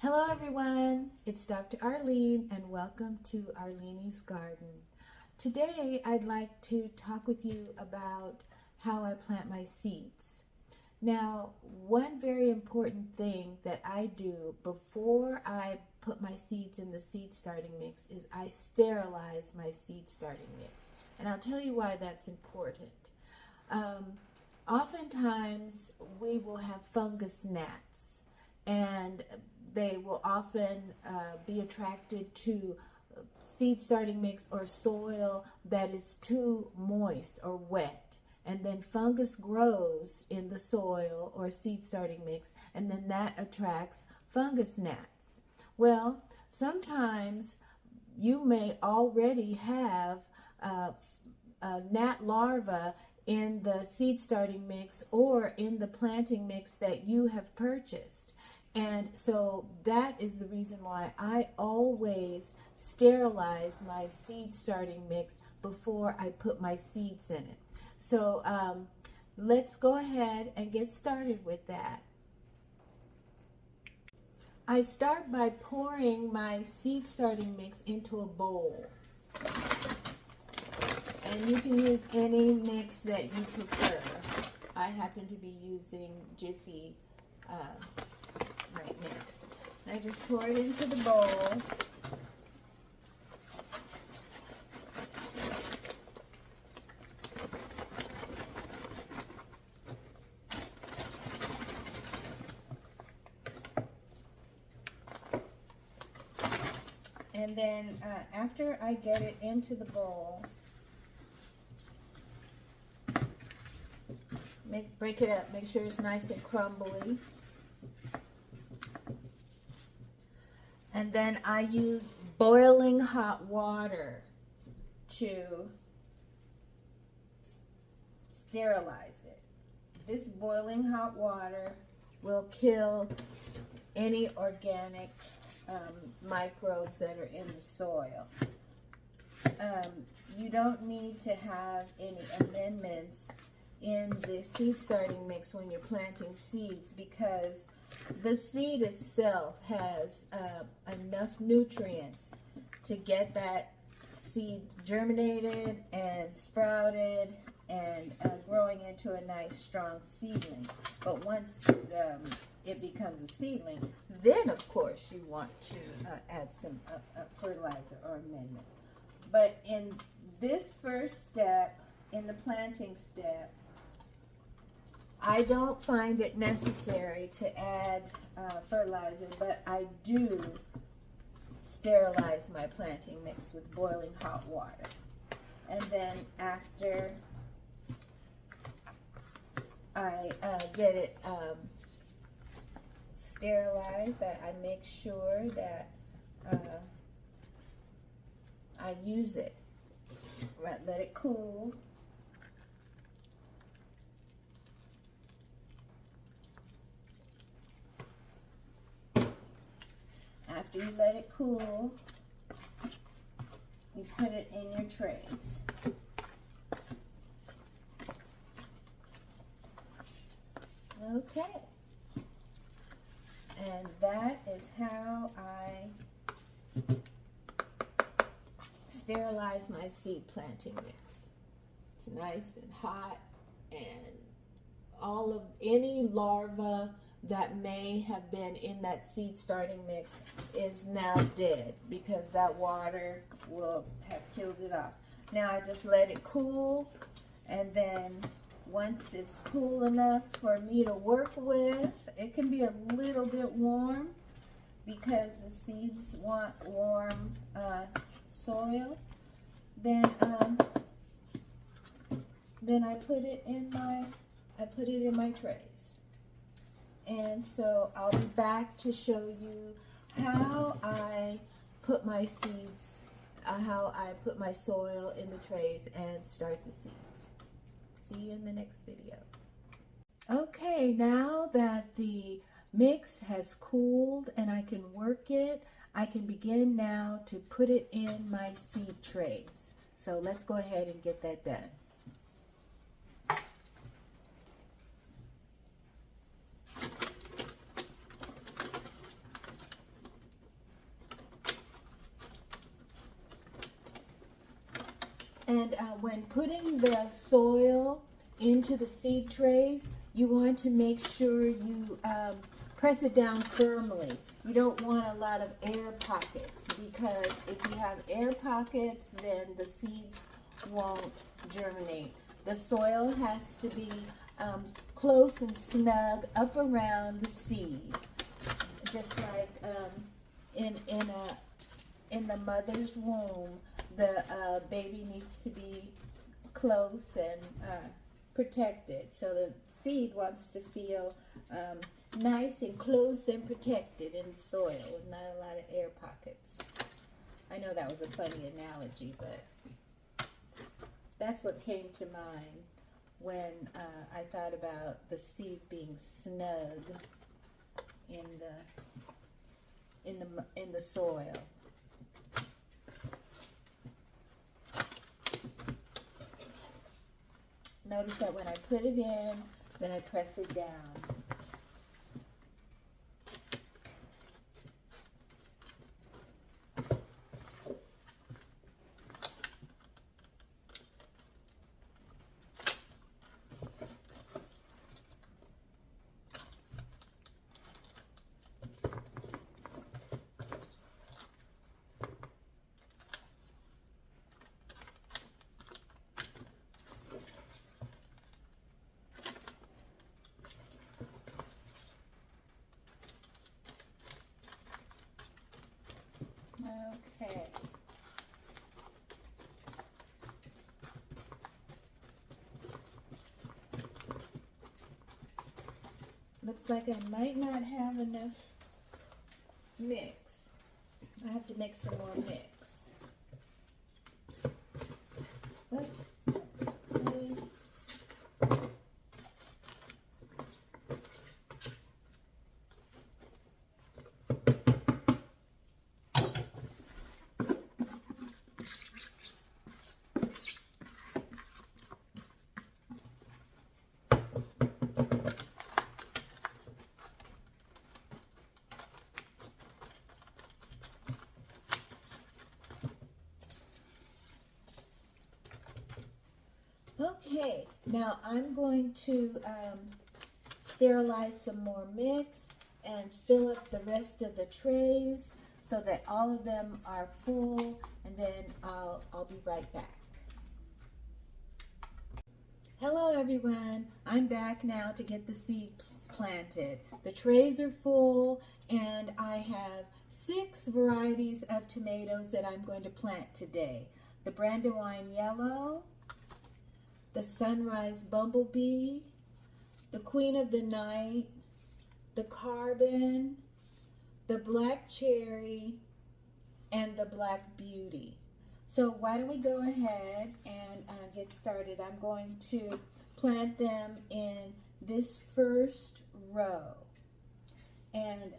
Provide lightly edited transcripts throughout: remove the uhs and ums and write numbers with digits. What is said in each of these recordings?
Hello everyone, it's Dr. Arlene and welcome to Arlene's Garden. Today I'd like to talk with you about how I plant my seeds. Now, one very important thing that I do before I put my seeds in the seed starting mix is I sterilize my seed starting mix. And I'll tell you why that's important. Oftentimes we will have fungus gnats, and they will often be attracted to seed starting mix or soil that is too moist or wet. And then fungus grows in the soil or seed starting mix, and then that attracts fungus gnats. Well, sometimes you may already have a gnat larva in the seed starting mix or in the planting mix that you have purchased. And so that is the reason why I always sterilize my seed starting mix before I put my seeds in it. So let's go ahead and get started with that. I start by pouring my seed starting mix into a bowl. And you can use any mix that you prefer. I happen to be using Jiffy right now. And I just pour it into the bowl. And then after I get it into the bowl, break it up, make sure it's nice and crumbly. And then I use boiling hot water to sterilize it. This boiling hot water will kill any organic microbes that are in the soil. You don't need to have any amendments in the seed starting mix when you're planting seeds, because the seed itself has enough nutrients to get that seed germinated and sprouted and growing into a nice strong seedling. But once it becomes a seedling, then of course you want to add some fertilizer or amendment. But in this first step, in the planting step, I don't find it necessary to add fertilizer, but I do sterilize my planting mix with boiling hot water. And then after I get it sterilized, I make sure that I use it. Let it cool. After you let it cool, you put it in your trays. Okay. And that is how I sterilize my seed planting mix. It's nice and hot, and any larva that may have been in that seed starting mix is now dead, because that water will have killed it off. Now I just let it cool, and then once it's cool enough for me to work with, it can be a little bit warm because the seeds want warm soil. Then I put it in my trays. And so I'll be back to show you how I put my seeds, how I put my soil in the trays and start the seeds. See you in the next video. Okay, now that the mix has cooled and I can work it, I can begin now to put it in my seed trays. So let's go ahead and get that done. And when putting the soil into the seed trays, you want to make sure you press it down firmly. You don't want a lot of air pockets, because if you have air pockets, then the seeds won't germinate. The soil has to be close and snug up around the seed, just like in the mother's womb, the baby needs to be close and protected. So the seed wants to feel nice and close and protected in soil with not a lot of air pockets. I know that was a funny analogy, but that's what came to mind when I thought about the seed being snug in the soil. Notice that when I put it in, then I press it down. Okay. Looks like I might not have enough mix. I have to make some more mix. But, okay, now I'm going to sterilize some more mix and fill up the rest of the trays so that all of them are full, and then I'll be right back. Hello everyone, I'm back now to get the seeds planted. The trays are full, and I have 6 varieties of tomatoes that I'm going to plant today. The Brandywine Yellow, the Sunrise Bumblebee, the Queen of the Night, the Carbon, the Black Cherry, and the Black Beauty. So why don't we go ahead and get started. I'm going to plant them in this first row. And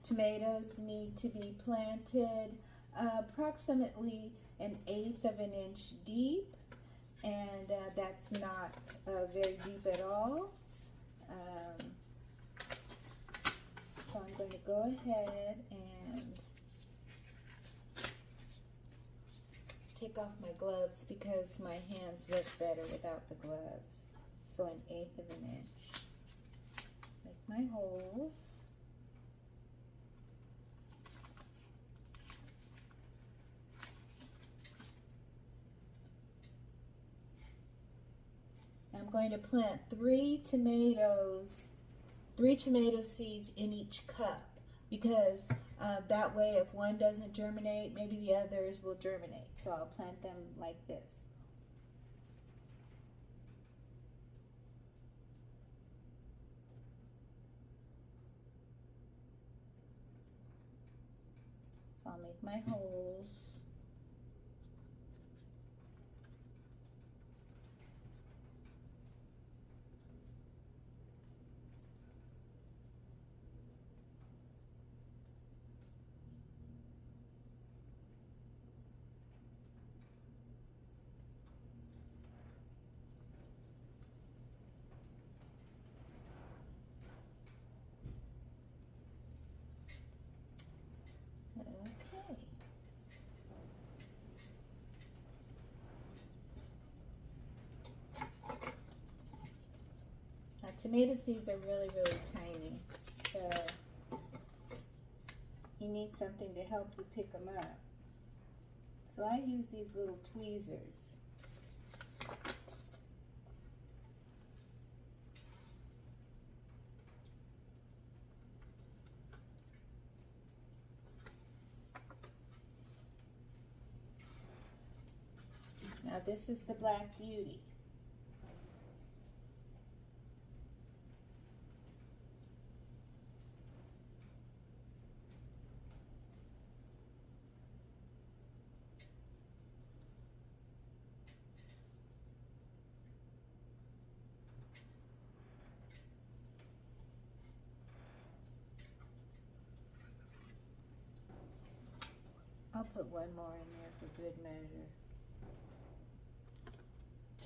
tomatoes need to be planted approximately 1/8 of an inch deep. And that's not very deep at all. So I'm going to go ahead and take off my gloves because my hands work better without the gloves. So 1/8 of an inch. Make my holes. I'm going to plant 3 tomato seeds in each cup, because that way if one doesn't germinate, maybe the others will germinate. So I'll plant them like this. So I'll make my holes. Okay. Tomato seeds are really, really tiny, so you need something to help you pick them up. So I use these little tweezers. Now this is the Black Beauty. I'll put one more in there for good measure.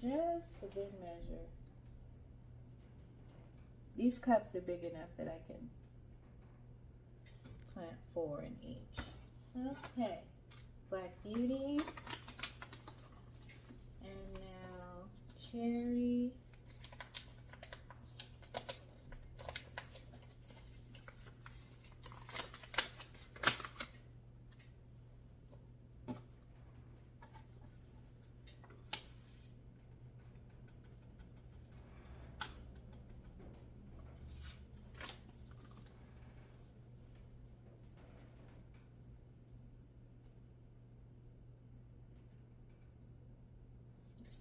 Just for good measure. These cups are big enough that I can plant 4 in each. Okay, Black Beauty. And now Cherry.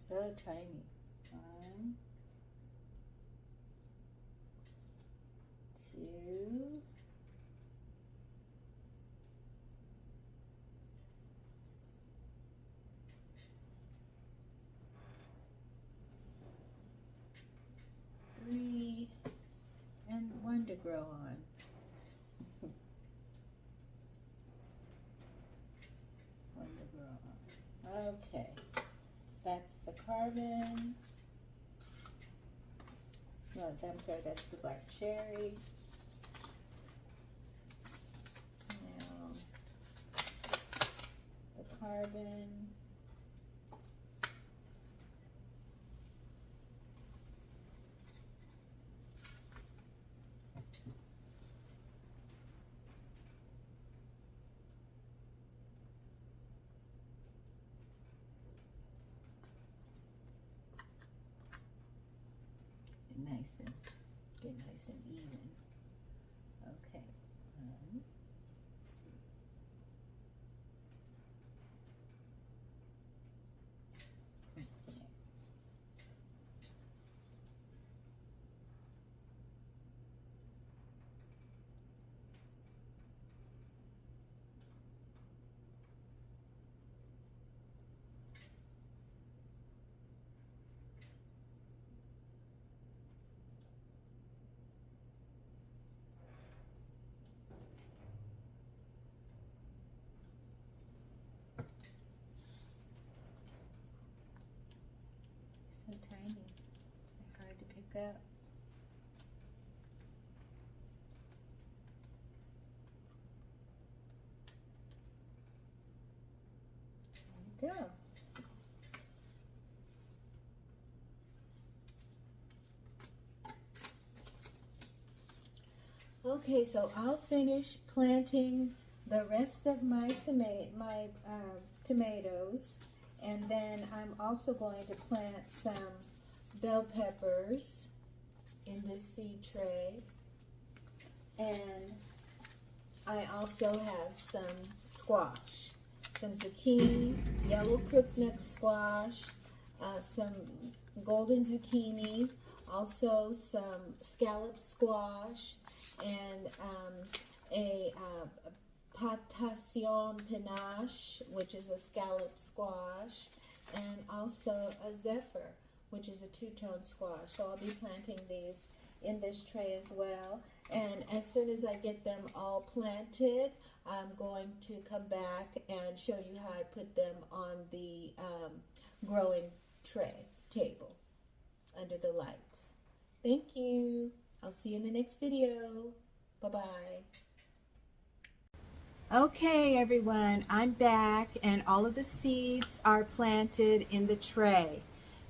So tiny. 1, 2, 3, and 1 to grow on. One to grow on. Okay. That's the carbon. No, I'm sorry, that's the black cherry. Now, the carbon. Get nice and even. Okay. 1, 2. Okay. So tiny, they're hard to pick up. There you go. Okay, so I'll finish planting the rest of my tomatoes, and then I'm also going to plant some bell peppers in this seed tray, and I also have some squash, some zucchini, yellow crookneck squash, some golden zucchini, also some scallop squash, and a patassione panache, which is a scallop squash, and also a zephyr, which is a two-tone squash. So I'll be planting these in this tray as well. And as soon as I get them all planted, I'm going to come back and show you how I put them on the growing table under the lights. Thank you. I'll see you in the next video. Bye-bye. Okay, everyone, I'm back, and all of the seeds are planted in the tray.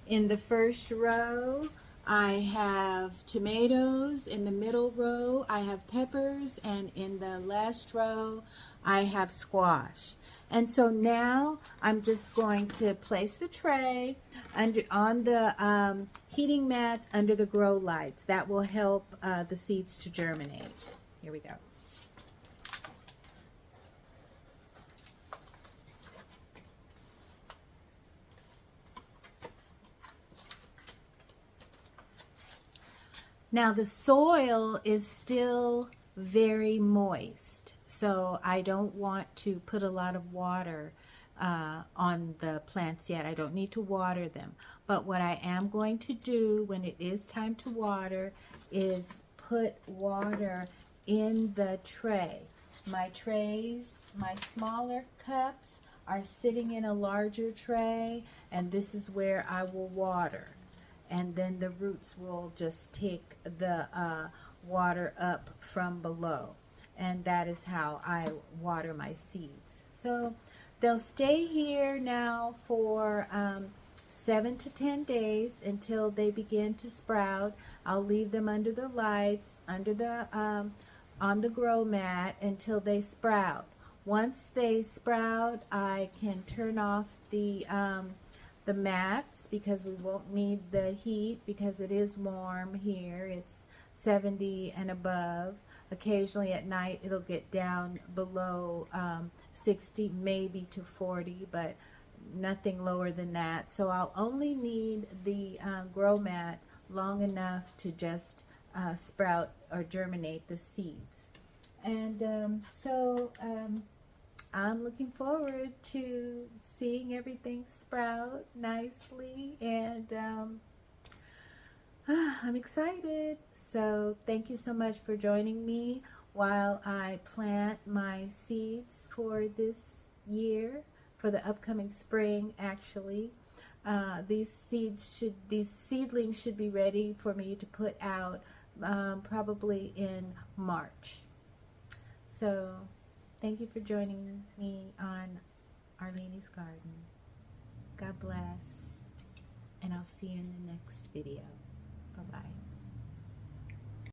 In the first row, I have tomatoes in the middle row, I have peppers, and in the last row I have squash. And so now I'm just going to place the tray on the heating mats under the grow lights. That will help the seeds to germinate. Here we go. Now the soil is still very moist, so I don't want to put a lot of water on the plants yet. I don't need to water them. But what I am going to do when it is time to water is put water in the tray. My trays, my smaller cups are sitting in a larger tray, and this is where I will water. And then the roots will just take the water up from below. And that is how I water my seeds. So they'll stay here now for 7 to 10 days until they begin to sprout. I'll leave them under the lights, under the on the grow mat until they sprout. Once they sprout, I can turn off the mats because we won't need the heat because it is warm here. It's 70 and above. Occasionally at night it'll get down below 60, maybe to 40, but nothing lower than that. So I'll only need the grow mat long enough to just sprout or germinate the seeds. And I'm looking forward to seeing everything sprout nicely, and I'm excited. So thank you so much for joining me while I plant my seeds for this year, for the upcoming spring actually. These seedlings should be ready for me to put out probably in March. So thank you for joining me on Arlene's Garden. God bless, and I'll see you in the next video. Bye-bye.